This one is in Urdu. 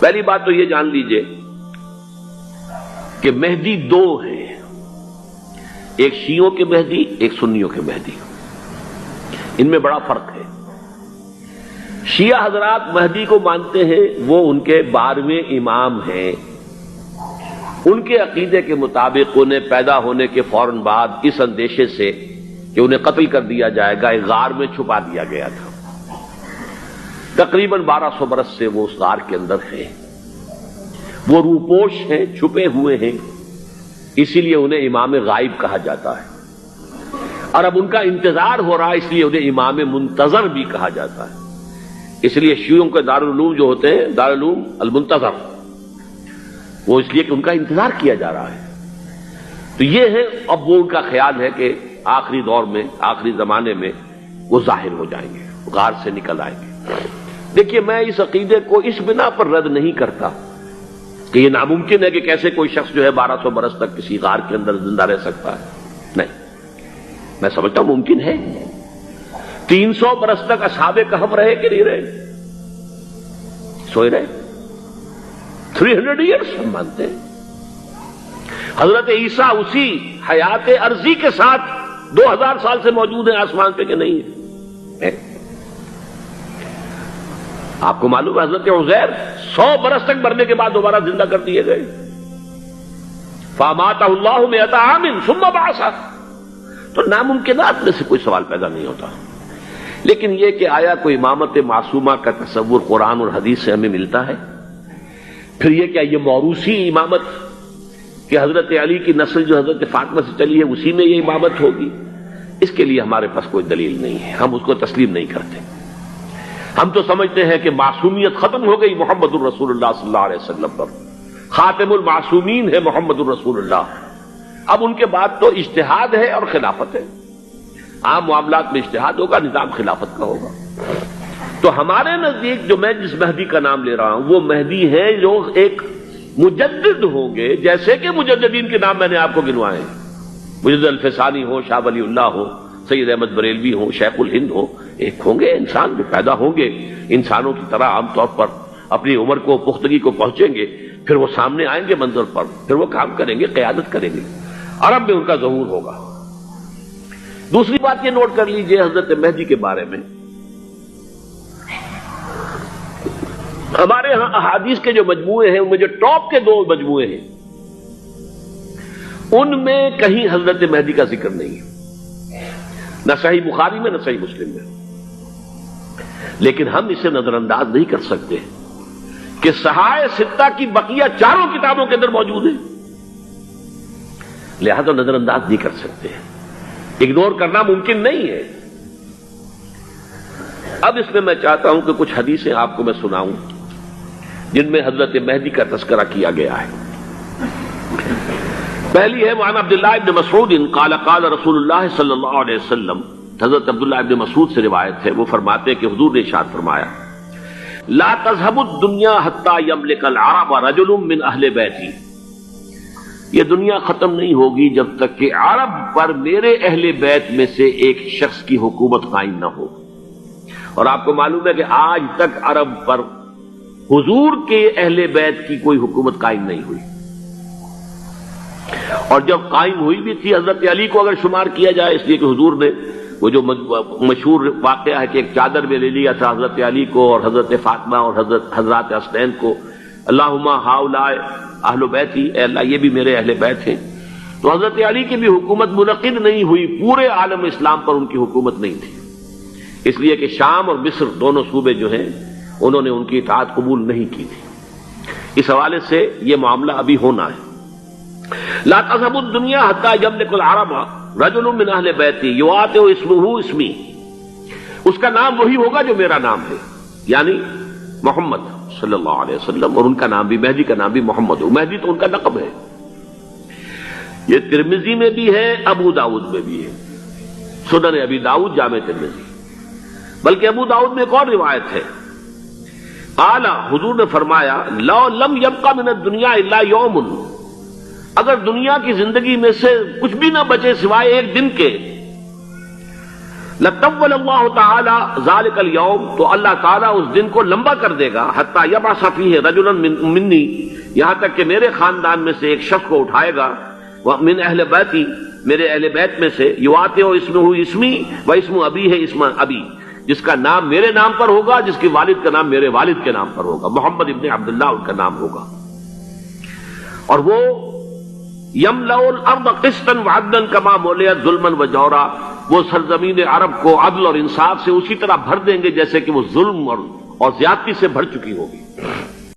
پہلی بات تو یہ جان لیجئے کہ مہدی دو ہیں، ایک شیعوں کے مہدی، ایک سنیوں کے مہدی، ان میں بڑا فرق ہے۔ شیعہ حضرات مہدی کو مانتے ہیں، وہ ان کے 12ویں امام ہیں۔ ان کے عقیدے کے مطابق انہیں پیدا ہونے کے فوراً بعد اس اندیشے سے کہ انہیں قتل کر دیا جائے گا ایک غار میں چھپا دیا گیا تھا۔ تقریباً 1200 برس سے وہ اس غار کے اندر ہیں، وہ روپوش ہیں، چھپے ہوئے ہیں، اسی لیے انہیں امام غائب کہا جاتا ہے، اور اب ان کا انتظار ہو رہا ہے، اس لیے انہیں امام منتظر بھی کہا جاتا ہے۔ اس لیے شیعوں کے دارالعلوم جو ہوتے ہیں، دارالعلوم المنتظر، وہ اس لیے کہ ان کا انتظار کیا جا رہا ہے۔ تو یہ ہے، اب وہ ان کا خیال ہے کہ آخری دور میں، آخری زمانے میں وہ ظاہر ہو جائیں گے، غار سے نکل آئیں گے۔ دیکھیے، میں اس عقیدے کو اس بنا پر رد نہیں کرتا کہ یہ ناممکن ہے کہ کیسے کوئی شخص جو ہے 1200 برس تک کسی غار کے اندر زندہ رہ سکتا ہے، نہیں، میں سمجھتا ہوں ممکن ہے۔ 300 برس تک اصحاب کہف رہے کہ نہیں رہے؟ سوئے رہے۔ 300 ایئرس ہم مانتے ہیں۔ حضرت عیسیٰ اسی حیات عرضی کے ساتھ 2000 سال سے موجود ہیں آسمان پہ کہ نہیں ہے؟ آپ کو معلوم ہے حضرت عزیر 100 برس تک مرنے کے بعد دوبارہ زندہ کر دیے گئے۔ فَأَمَاتَهُ اللَّهُ مِئَةَ عَامٍ ثُمَّ بَعَثَهُ۔ تو ناممکنات میں سے کوئی سوال پیدا نہیں ہوتا، لیکن یہ کہ آیا کوئی امامت معصومہ کا تصور قرآن اور حدیث سے ہمیں ملتا ہے؟ پھر یہ کیا یہ موروثی امامت کہ حضرت علی کی نسل جو حضرت فاطمہ سے چلی ہے اسی میں یہ امامت ہوگی؟ اس کے لیے ہمارے پاس کوئی دلیل نہیں ہے، ہم اس کو تسلیم نہیں کرتے۔ ہم تو سمجھتے ہیں کہ معصومیت ختم ہو گئی محمد الرسول اللہ صلی اللہ علیہ وسلم پر، خاتم المعصومین ہے محمد الرسول اللہ۔ اب ان کے بعد تو اجتہاد ہے اور خلافت ہے، عام معاملات میں اجتہاد ہوگا، نظام خلافت کا ہوگا۔ تو ہمارے نزدیک جو میں جس مہدی کا نام لے رہا ہوں وہ مہدی ہیں جو ایک مجدد ہوں گے، جیسے کہ مجددین کے نام میں نے آپ کو گنوائے ہیں، مجدد الفسانی ہو، شاہ ولی اللہ ہو، سید احمد بریلوی ہو، شیخ الہند ہو، ایک ہوں گے انسان جو پیدا ہوں گے انسانوں کی طرح، عام طور پر اپنی عمر کو، پختگی کو پہنچیں گے، پھر وہ سامنے آئیں گے منظر پر، پھر وہ کام کریں گے، قیادت کریں گے، عرب میں ان کا ظہور ہوگا۔ دوسری بات یہ نوٹ کر لیجئے حضرت مہدی کے بارے میں، ہمارے ہاں احادیث کے جو مجموعے ہیں ان میں جو ٹاپ کے 2 مجموعے ہیں ان میں کہیں حضرت مہدی کا ذکر نہیں ہے، نہ صحیح بخاری میں نہ صحیح مسلم میں، لیکن ہم اسے نظر انداز نہیں کر سکتے کہ صحائح ستہ کی بقیہ 4 کتابوں کے اندر موجود ہیں، لہذا نظر انداز نہیں کر سکتے، اگنور کرنا ممکن نہیں ہے۔ اب اس میں چاہتا ہوں کہ کچھ حدیثیں آپ کو میں سناؤں جن میں حضرت مہدی کا تذکرہ کیا گیا ہے۔ پہلی ہے وعن عبداللہ ابن مسعود قال قال رسول اللہ صلی اللہ علیہ وسلم، حضرت عبداللہ ابن مسعود سے روایت ہے، وہ فرماتے ہیں کہ حضور نے ارشاد فرمایا لا تذهب الدنيا حتى يملك العرب رجل من اہل بیتی، یہ دنیا ختم نہیں ہوگی جب تک کہ عرب پر میرے اہل بیت میں سے ایک شخص کی حکومت قائم نہ ہو۔ اور آپ کو معلوم ہے کہ آج تک عرب پر حضور کے اہل بیت کی کوئی حکومت قائم نہیں ہوئی، اور جب قائم ہوئی بھی تھی حضرت علی کو اگر شمار کیا جائے، اس لیے کہ حضور نے وہ جو مشہور واقعہ ہے کہ ایک چادر میں لے لیا تھا حضرت علی کو اور حضرت فاطمہ اور حضرات حسنین کو، اللہم ہؤلاء اہل بیتی، اے اللہ یہ بھی میرے اہل بیت ہیں، تو حضرت علی کی بھی حکومت منعقد نہیں ہوئی، پورے عالم اسلام پر ان کی حکومت نہیں تھی، اس لیے کہ شام اور مصر دونوں صوبے جو ہیں انہوں نے ان کی اطاعت قبول نہیں کی تھی۔ اس حوالے سے یہ معاملہ ابھی ہونا ہے۔ لا تذهب الدنيا حتى يملك العرب رجل من اہل بیتی یواطئ اسمہ اسمی، اس کا نام وہی ہوگا جو میرا نام ہے، یعنی محمد صلی اللہ علیہ وسلم، اور ان کا نام بھی، مہدی کا نام بھی محمد ہو، مہدی تو ان کا لقب ہے۔ یہ ترمذی میں بھی ہے، ابو داؤد میں بھی ہے، سنن ابی داؤد، جامع ترمذی، بلکہ ابو داؤد میں ایک اور روایت ہے، قال، حضور نے فرمایا لو لم يبق من الدنيا الا يوم، اگر دنیا کی زندگی میں سے کچھ بھی نہ بچے سوائے ایک دن کے، لطول اللہ تعالی ذالک الیوم، تو اللہ تعالیٰ اس دن کو لمبا کر دے گا، حتی یبعث فیہ رجلا منی، یہاں تک کہ میرے خاندان میں سے ایک شخص کو اٹھائے گا، من اہل بیتی، میرے اہل بیت میں سے، یواطئ اسمہ اسمی و اسم ابی ہے اسم ابی، جس کا نام میرے نام پر ہوگا، جس کی والد کا نام میرے والد کے نام پر ہوگا، محمد ابن عبداللہ ان کا نام ہوگا، اور وہ یملأ الارض قسطا وعدلا کما ملئت ظلما وجورا، وہ سرزمین عرب کو عدل اور انصاف سے اسی طرح بھر دیں گے جیسے کہ وہ ظلم اور زیادتی سے بھر چکی ہوگی۔